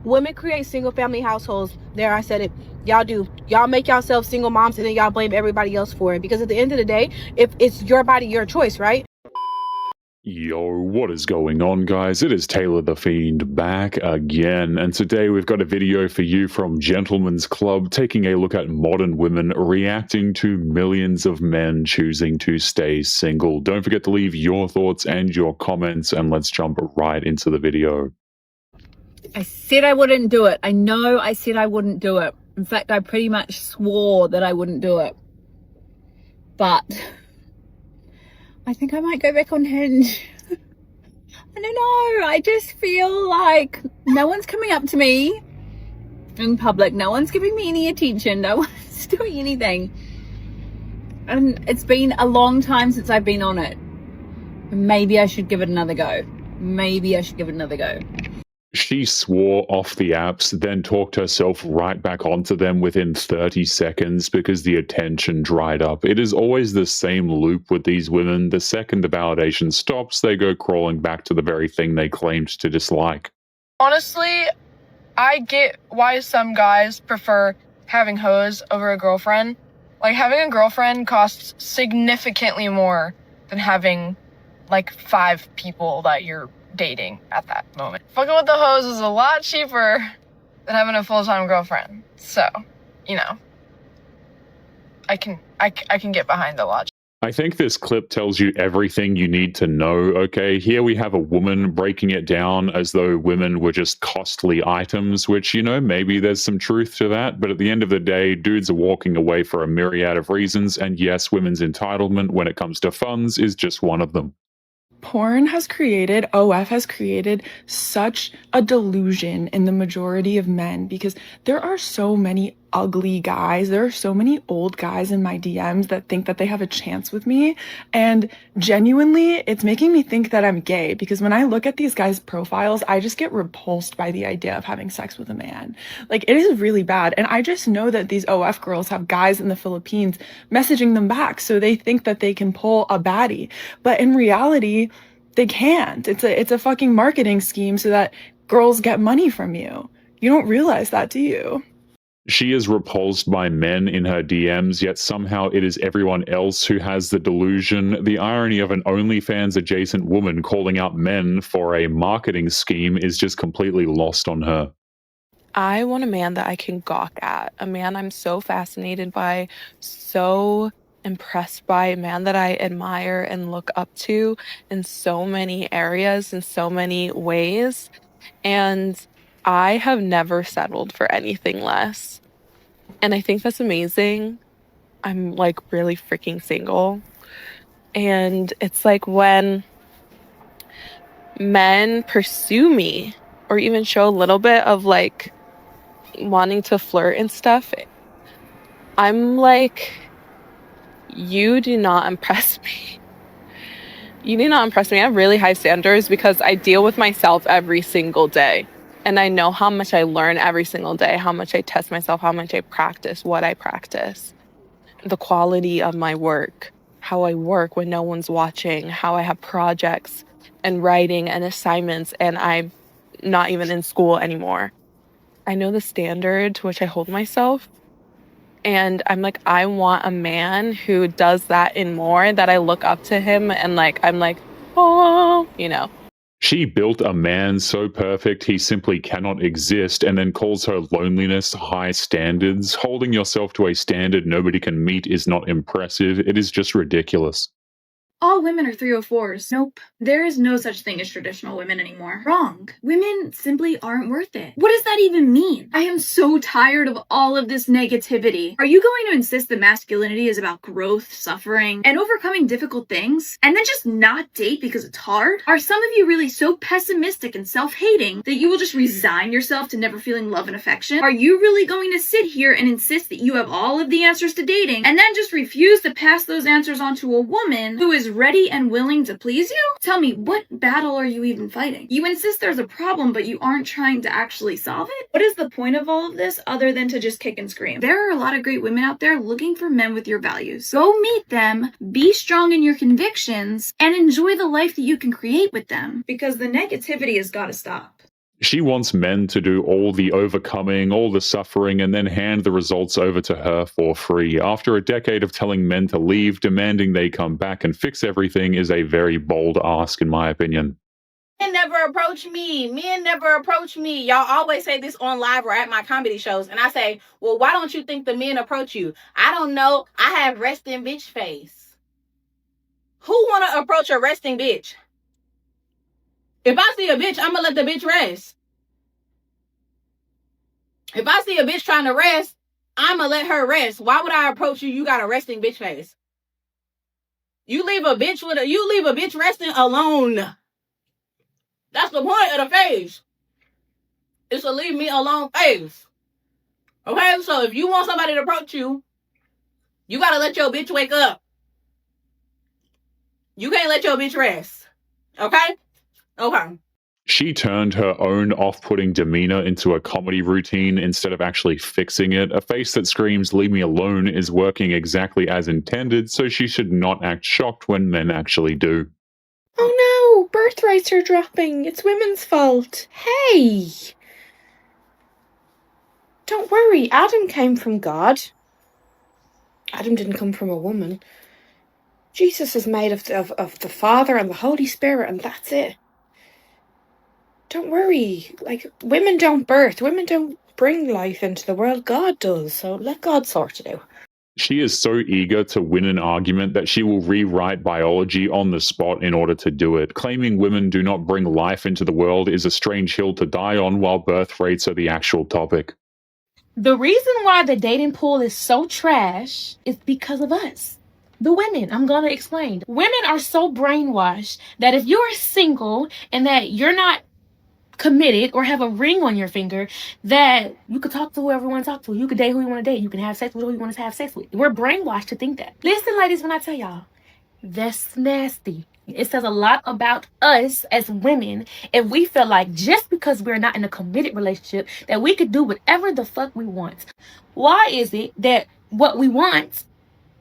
Women create single family households. There, I said it. Y'all do. Y'all make yourself single moms and then y'all blame everybody else for it. Because at the end of the day, if it's your body, your choice, right? Yo, what is going on, guys? It is Taylor the Fiend back again, and today we've got a video for you from Gentlemen's Club taking a look at modern women reacting to millions of men choosing to stay single. Don't forget to leave your thoughts and your comments, and let's jump right into the video. I said I wouldn't do it. I know I said I wouldn't do it. In fact, I pretty much swore that I wouldn't do it. But I think I might go back on Hinge. I don't know. I just feel like no one's coming up to me in public. No one's giving me any attention. No one's doing anything. And it's been a long time since I've been on it. Maybe I should give it another go. Maybe I should give it another go. She swore off the apps, then talked herself right back onto them within 30 seconds because the attention dried up. It is always the same loop with these women. The second the validation stops, they go crawling back to the very thing they claimed to dislike. Honestly, I get why some guys prefer having hoes over a girlfriend. Like, having a girlfriend costs significantly more than having, like, 5 people that you're dating at that moment. Fucking with the hoes is a lot cheaper than having a full-time girlfriend. So, you know, I can get behind the logic. I think this clip tells you everything you need to know, okay? Here we have a woman breaking it down as though women were just costly items, which, you know, maybe there's some truth to that, but at the end of the day, dudes are walking away for a myriad of reasons, and yes, women's entitlement when it comes to funds is just one of them. Porn has created, OF has created such a delusion in the majority of men because there are so many ugly guys. There are so many old guys in my DMs that think that they have a chance with me. And genuinely, it's making me think that I'm gay because when I look at these guys' profiles, I just get repulsed by the idea of having sex with a man. Like, it is really bad. And I just know that these OF girls have guys in the Philippines messaging them back. So they think that they can pull a baddie. But in reality, they can't. It's a fucking marketing scheme so that girls get money from you. You don't realize that, do you? She is repulsed by men in her DMs, yet somehow it is everyone else who has the delusion. The irony of an OnlyFans adjacent woman calling out men for a marketing scheme is just completely lost on her. I want a man that I can gawk at, a man I'm so fascinated by, so impressed by, a man that I admire and look up to in so many areas, in so many ways. And I have never settled for anything less. And I think that's amazing. I'm like really freaking single. And it's like when men pursue me or even show a little bit of like wanting to flirt and stuff, I'm like, you do not impress me. You do not impress me. I have really high standards because I deal with myself every single day. And I know how much I learn every single day, how much I test myself, how much I practice, what I practice, the quality of my work, how I work when no one's watching, how I have projects and writing and assignments, and I'm not even in school anymore. I know the standard to which I hold myself. And I'm like, I want a man who does that and more, that I look up to him and like, I'm like, oh, you know. She built a man so perfect he simply cannot exist, and then calls her loneliness high standards. Holding yourself to a standard nobody can meet is not impressive. It is just ridiculous. All women are 304s. Nope. There is no such thing as traditional women anymore. Wrong. Women simply aren't worth it. What does that even mean? I am so tired of all of this negativity. Are you going to insist that masculinity is about growth, suffering, and overcoming difficult things, and then just not date because it's hard? Are some of you really so pessimistic and self-hating that you will just resign yourself to never feeling love and affection? Are you really going to sit here and insist that you have all of the answers to dating, and then just refuse to pass those answers on to a woman who is ready and willing to please you? Tell me, what battle are you even fighting? You insist there's a problem, but you aren't trying to actually solve it? What is the point of all of this other than to just kick and scream? There are a lot of great women out there looking for men with your values. Go meet them, be strong in your convictions, and enjoy the life that you can create with them, because the negativity has got to stop. She wants men to do all the overcoming, all the suffering, and then hand the results over to her for free. After a decade of telling men to leave, demanding they come back and fix everything is a very bold ask, in my opinion. Men never approach me. Men never approach me. Y'all always say this on live or at my comedy shows. And I say, well, why don't you think the men approach you? I don't know. I have resting bitch face. Who want to approach a resting bitch? If I see a bitch, I'm going to let the bitch rest. If I see a bitch trying to rest, I'm going to let her rest. Why would I approach you? You got a resting bitch face. You leave a bitch resting alone. That's the point of the phase. It's a leave me alone phase. Okay, so if you want somebody to approach you, you got to let your bitch wake up. You can't let your bitch rest. Okay? Okay. She turned her own off-putting demeanor into a comedy routine instead of actually fixing it. A face that screams, "Leave me alone," is working exactly as intended, so she should not act shocked when men actually do. Oh no, birth rates are dropping. It's women's fault. Hey! Don't worry, Adam came from God. Adam didn't come from a woman. Jesus is made of the Father and the Holy Spirit, and that's it. Don't worry, like, women don't birth. Women don't bring life into the world. God does, so let God sort it out. She is so eager to win an argument that she will rewrite biology on the spot in order to do it. Claiming women do not bring life into the world is a strange hill to die on, while birth rates are the actual topic. The reason why the dating pool is so trash is because of us. The women, I'm going to explain. Women are so brainwashed that if you are single and that you're not committed or have a ring on your finger, that you could talk to whoever you want to talk to. You could date who you want to date. You can have sex with who you want to have sex with. We're brainwashed to think that. Listen, ladies, when I tell y'all, that's nasty. It says a lot about us as women if we feel like just because we're not in a committed relationship that we could do whatever the fuck we want. Why is it that what we want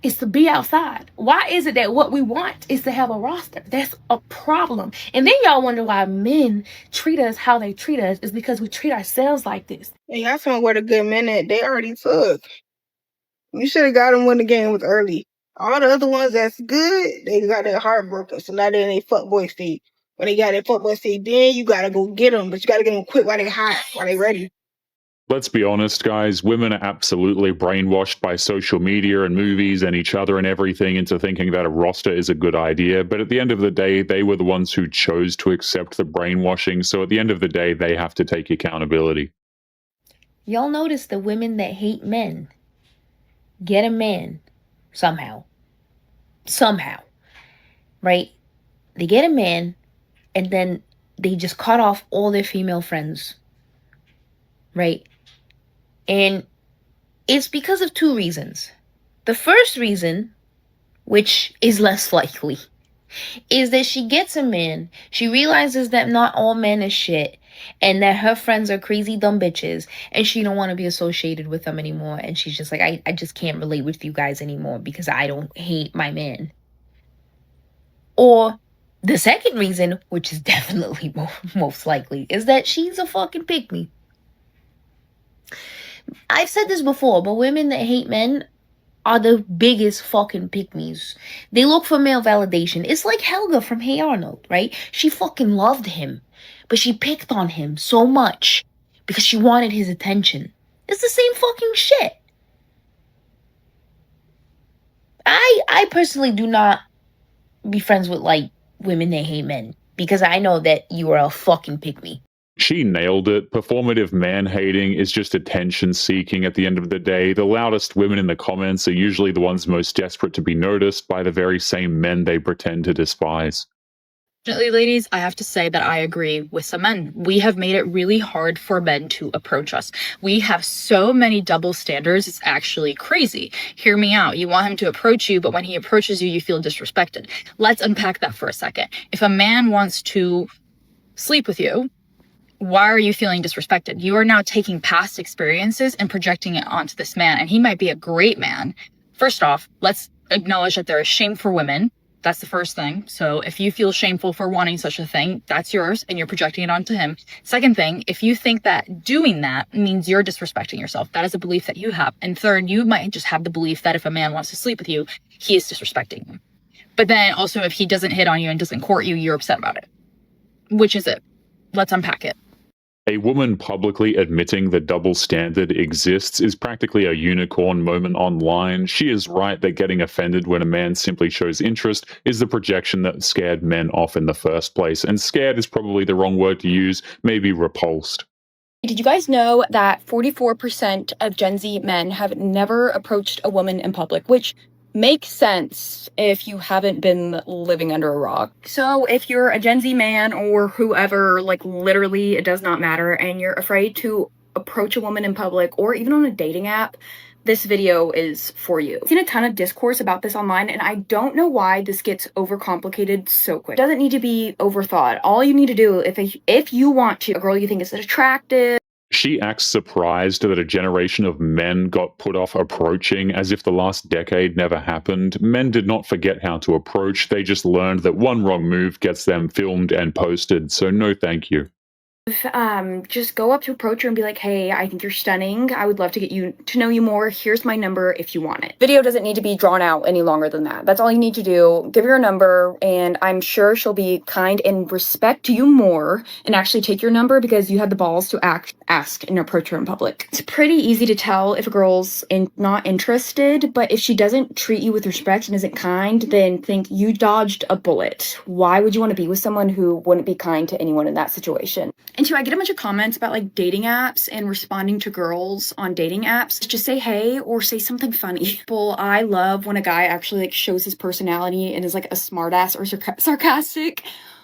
is to be outside? Why is it that what we want is to have a roster? That's a problem. And then y'all wonder why men treat us how they treat us is because we treat ourselves like this. And y'all talking where the good men at? They already took. You should have got them when the game was early. All the other ones that's good, they got their heart broken. So now they're in their fuckboy state. When they got their fuckboy state, then you gotta go get them. But you gotta get them quick while they hot, while they ready. Let's be honest, guys, women are absolutely brainwashed by social media and movies and each other and everything into thinking that a roster is a good idea. But at the end of the day, they were the ones who chose to accept the brainwashing. So at the end of the day, they have to take accountability. Y'all notice the women that hate men get a man somehow, right? They get a man and then they just cut off all their female friends, right? And it's because of two reasons. The first reason, which is less likely, is that she gets a man, she realizes that not all men is shit, and that her friends are crazy dumb bitches, and she don't want to be associated with them anymore, and she's just like, I just can't relate with you guys anymore because I don't hate my man. Or the second reason, which is definitely most likely, is that she's a fucking pick-me. I've said this before, but women that hate men are the biggest fucking pick-me's. They look for male validation. It's like Helga from Hey Arnold, right? She fucking loved him, but she picked on him so much because she wanted his attention. It's the same fucking shit. I personally do not be friends with, like, women that hate men because I know that you are a fucking pick-me. She nailed it. Performative man-hating is just attention-seeking at the end of the day. The loudest women in the comments are usually the ones most desperate to be noticed by the very same men they pretend to despise. Ladies, I have to say that I agree with some men. We have made it really hard for men to approach us. We have so many double standards, it's actually crazy. Hear me out. You want him to approach you, but when he approaches you, you feel disrespected. Let's unpack that for a second. If a man wants to sleep with you, why are you feeling disrespected? You are now taking past experiences and projecting it onto this man, and he might be a great man. First off, let's acknowledge that there is shame for women That's the first thing. So if you feel shameful for wanting such a thing, that's yours and you're projecting it onto him. Second thing, if you think that doing that means you're disrespecting yourself, that is a belief that you have. And third, you might just have the belief that if a man wants to sleep with you, he is disrespecting you. But then also if he doesn't hit on you and doesn't court you, you're upset about it. Which is it? Let's unpack it. A woman publicly admitting the double standard exists is practically a unicorn moment online. She is right that getting offended when a man simply shows interest is the projection that scared men off in the first place. And scared is probably the wrong word to use, maybe repulsed. Did you guys know that 44% of Gen Z men have never approached a woman in public, which makes sense if you haven't been living under a rock. So if you're a Gen Z man or whoever, like literally it does not matter, and you're afraid to approach a woman in public or even on a dating app, this video is for you. I've seen a ton of discourse about this online, and I don't know why this gets overcomplicated so quick. It doesn't need to be overthought. All you need to do, if you want to, a girl you think is attractive. She acts surprised that a generation of men got put off approaching as if the last decade never happened. Men did not forget how to approach, they just learned that one wrong move gets them filmed and posted, so no thank you. Just go up to approach her and be like, hey, I think you're stunning. I would love to get you to know you more. Here's my number if you want it. Video doesn't need to be drawn out any longer than that. That's all you need to do. Give her a number, and I'm sure she'll be kind and respect you more and actually take your number because you had the balls to ask and approach her in public. It's pretty easy to tell if a girl's not interested, but if she doesn't treat you with respect and isn't kind, then think you dodged a bullet. Why would you want to be with someone who wouldn't be kind to anyone in that situation? And two, I get a bunch of comments about like dating apps and responding to girls on dating apps. Just say hey or say something funny. Well, I love when a guy actually like shows his personality and is like a smartass or sarcastic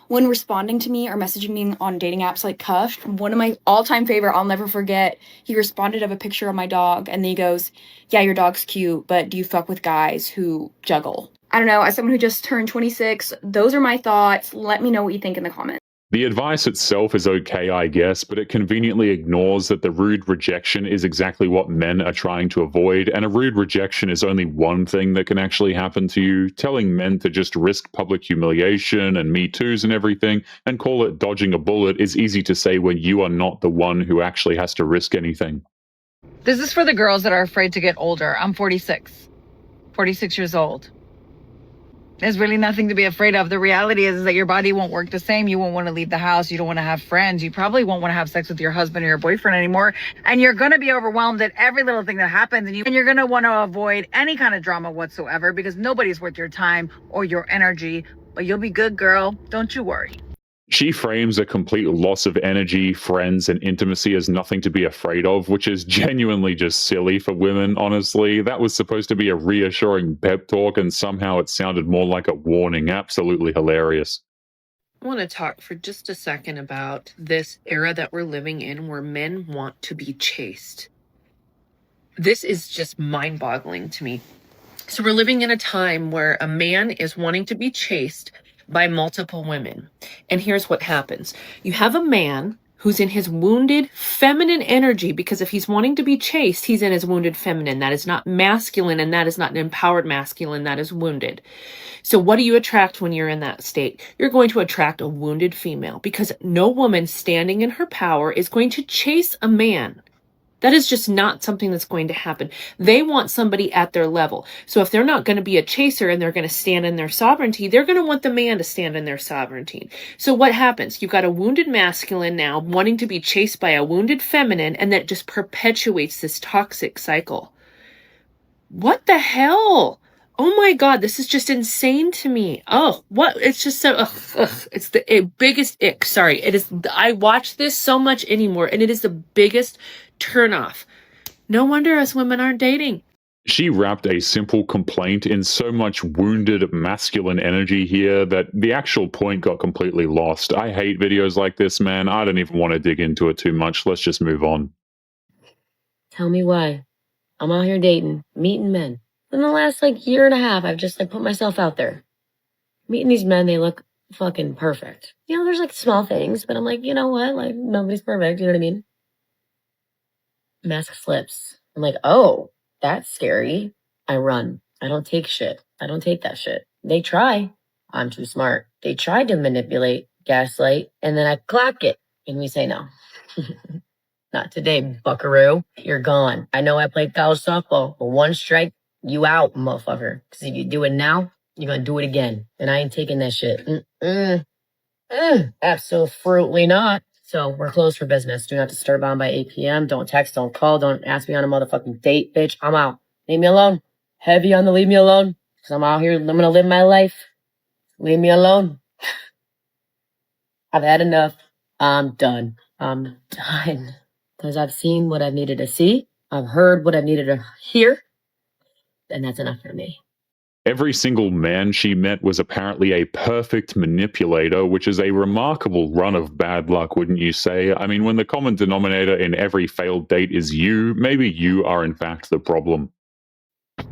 when responding to me or messaging me on dating apps like Cuffed. One of my all-time favorite, I'll never forget, he responded of a picture of my dog and then he goes, yeah, your dog's cute, but do you fuck with guys who juggle? I don't know, as someone who just turned 26, those are my thoughts. Let me know what you think in the comments. The advice itself is okay, I guess, but it conveniently ignores that the rude rejection is exactly what men are trying to avoid, and a rude rejection is only one thing that can actually happen to you. Telling men to just risk public humiliation and Me Too's and everything, and call it dodging a bullet is easy to say when you are not the one who actually has to risk anything. This is for the girls that are afraid to get older. I'm 46 years old. There's really nothing to be afraid of. The reality is that your body won't work the same. You won't want to leave the house. You don't want to have friends. You probably won't want to have sex with your husband or your boyfriend anymore. And you're going to be overwhelmed at every little thing that happens. And you're going to want to avoid any kind of drama whatsoever because nobody's worth your time or your energy. But you'll be good, girl. Don't you worry. She frames a complete loss of energy, friends, and intimacy as nothing to be afraid of, which is genuinely just silly for women, honestly. That was supposed to be a reassuring pep talk, and somehow it sounded more like a warning. Absolutely hilarious. I want to talk for just a second about this era that we're living in where men want to be chased. This is just mind-boggling to me. So we're living in a time where a man is wanting to be chased by multiple women. And here's what happens. You have a man who's in his wounded feminine energy, because if he's wanting to be chased, he's in his wounded feminine. That is not masculine, and that is not an empowered masculine. That is wounded. So what do you attract when you're in that state? You're going to attract a wounded female, because no woman standing in her power is going to chase a man. That is just not something that's going to happen. They want somebody at their level. So if they're not going to be a chaser and they're going to stand in their sovereignty, they're going to want the man to stand in their sovereignty. So what happens? You've got a wounded masculine now wanting to be chased by a wounded feminine, and that just perpetuates this toxic cycle. What the hell? Oh my God, this is just insane to me. Oh, what? It's just so, it's the biggest ick. Sorry. It is, I watch this so much anymore, and it is the biggest turnoff. No wonder us women aren't dating. She wrapped a simple complaint in so much wounded masculine energy here that the actual point got completely lost. I hate videos like this, man. I don't even want to dig into it too much. Let's just move on. Tell me why. I'm out here dating, meeting men. In the last year and a half, I've just put myself out there. Meeting these men, they look fucking perfect. You know, there's small things, but I'm you know what? Nobody's perfect, you know what I mean? Mask slips. I'm oh, that's scary. I run. I don't take shit. I don't take that shit. They try. I'm too smart. They tried to manipulate, gaslight, and then I clock it. And we say no. Not today, buckaroo. You're gone. I know I played college softball, but one strike, you out, motherfucker. Because if you do it now, you're going to do it again. And I ain't taking that shit. Absolutely not. So we're closed for business. Do not disturb on by 8 p.m. Don't text, don't call, don't ask me on a motherfucking date, bitch. I'm out. Leave me alone. Heavy on the leave me alone. Because I'm out here, I'm going to live my life. Leave me alone. I've had enough. I'm done. I'm done. Because I've seen what I've needed to see. I've heard what I've needed to hear. And that's enough for me. Every single man she met was apparently a perfect manipulator, which is a remarkable run of bad luck, wouldn't you say? I mean, when the common denominator in every failed date is you, maybe you are in fact the problem.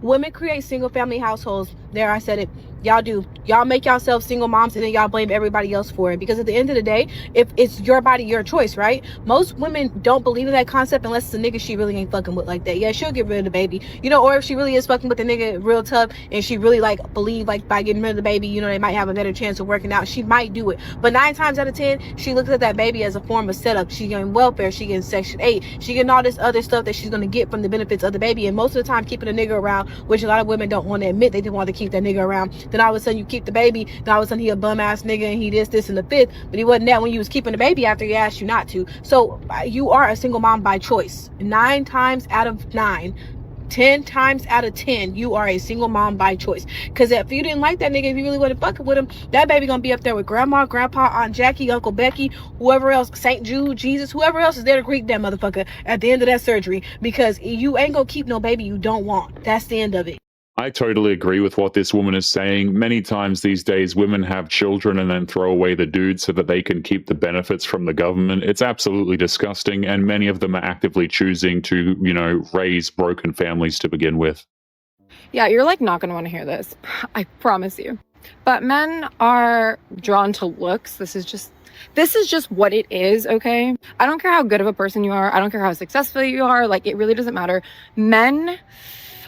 Women create single family households. There, I said it. Y'all do. Y'all make yourselves single moms and then y'all blame everybody else for it. Because at the end of the day, if it's your body, your choice, right? Most women don't believe in that concept unless it's a nigga she really ain't fucking with like that. Yeah, she'll get rid of the baby. You know, or if she really is fucking with the nigga real tough and she really like believe like by getting rid of the baby, you know, they might have a better chance of working out. She might do it. But 9 times out of 10, she looks at that baby as a form of setup. She getting welfare. She getting Section 8. She getting all this other stuff that she's going to get from the benefits of the baby. And most of the time, keeping a nigga around, which a lot of women don't want to admit, they just want to keep that nigga around. Then all of a sudden you keep the baby, then all of a sudden he a bum ass nigga and he this and the fifth, but he wasn't that when you was keeping the baby after he asked you not to. So you are a single mom by choice. 9 times out of 9, 10 times out of 10, you are a single mom by choice. Because if you didn't like that nigga, if you really wasn't fucking with him, that baby gonna be up there with grandma, grandpa, Aunt Jackie, Uncle Becky, whoever else, St. Jude, Jesus, whoever else is there to greet that motherfucker at the end of that surgery. Because you ain't gonna keep no baby you don't want. That's the end of it. I totally agree with what this woman is saying. Many times these days, women have children and then throw away the dude so that they can keep the benefits from the government. It's absolutely disgusting, and many of them are actively choosing to, you know, raise broken families to begin with. Yeah, you're like not gonna want to hear this. I promise you. But men are drawn to looks. This is just what it is, okay? I don't care how good of a person you are. I don't care how successful you are. Like, it really doesn't matter. Men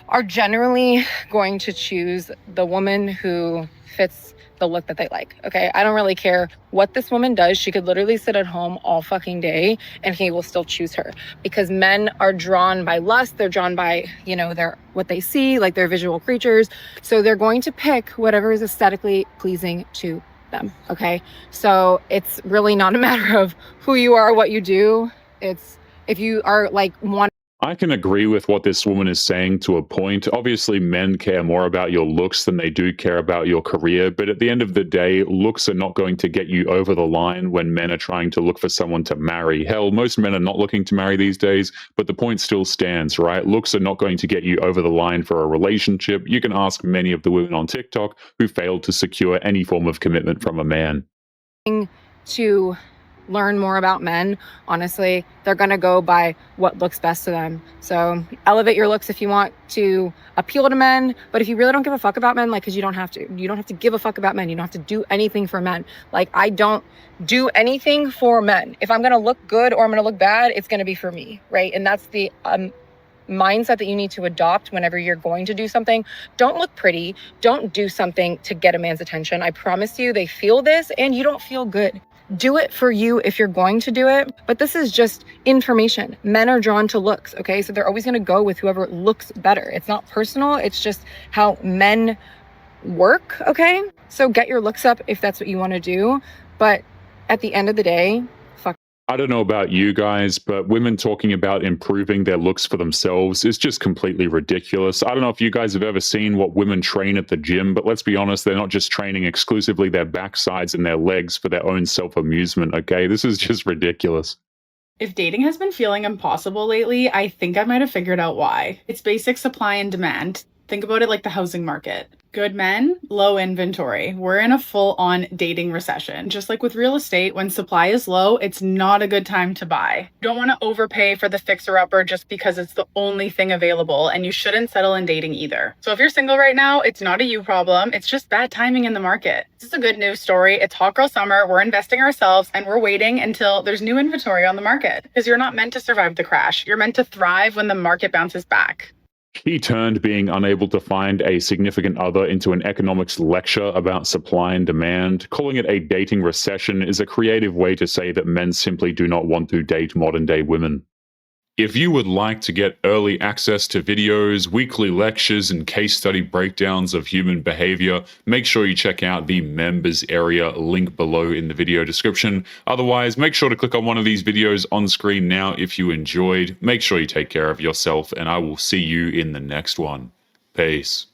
are generally going to choose the woman who fits the look that they like, okay? I don't really care what this woman does. She could literally sit at home all fucking day and he will still choose her, because men are drawn by lust. They're drawn by, you know, what they see, like they're visual creatures. So they're going to pick whatever is aesthetically pleasing to them, okay? So it's really not a matter of who you are, what you do. It's if you are like one. I can agree with what this woman is saying to a point. Obviously, men care more about your looks than they do care about your career. But at the end of the day, looks are not going to get you over the line when men are trying to look for someone to marry. Hell, most men are not looking to marry these days, but the point still stands, right? Looks are not going to get you over the line for a relationship. You can ask many of the women on TikTok who failed to secure any form of commitment from a man. To learn more about men, honestly, they're gonna go by what looks best to them. So elevate your looks if you want to appeal to men, but if you really don't give a fuck about men, like, because you don't have to give a fuck about men. You don't have to do anything for men. Like, I don't do anything for men. If I'm gonna look good or I'm gonna look bad, it's gonna be for me, right? And that's the mindset that you need to adopt whenever you're going to do something. Don't look pretty. Don't do something to get a man's attention. I promise you, they feel this and you don't feel good. Do it for you if you're going to do it. But this is just information. Men are drawn to looks, okay? So they're always going to go with whoever looks better. It's not personal. It's just how men work, okay? So get your looks up if that's what you want to do. But at the end of the day, I don't know about you guys, but women talking about improving their looks for themselves is just completely ridiculous. I don't know if you guys have ever seen what women train at the gym, but let's be honest, they're not just training exclusively their backsides and their legs for their own self-amusement, okay? This is just ridiculous. If dating has been feeling impossible lately, I think I might have figured out why. It's basic supply and demand. Think about it like the housing market. Good men, low inventory. We're in a full-on dating recession. Just like with real estate, when supply is low, it's not a good time to buy. You don't want to overpay for the fixer-upper just because it's the only thing available, and you shouldn't settle in dating either. So if you're single right now, it's not a you problem. It's just bad timing in the market. This is a good news story. It's hot girl summer. We're investing ourselves, and we're waiting until there's new inventory on the market. Because you're not meant to survive the crash. You're meant to thrive when the market bounces back. He turned being unable to find a significant other into an economics lecture about supply and demand. Calling it a dating recession is a creative way to say that men simply do not want to date modern-day women. If you would like to get early access to videos, weekly lectures, and case study breakdowns of human behavior, make sure you check out the members area link below in the video description. Otherwise, make sure to click on one of these videos on screen now if you enjoyed. Make sure you take care of yourself, and I will see you in the next one. Peace.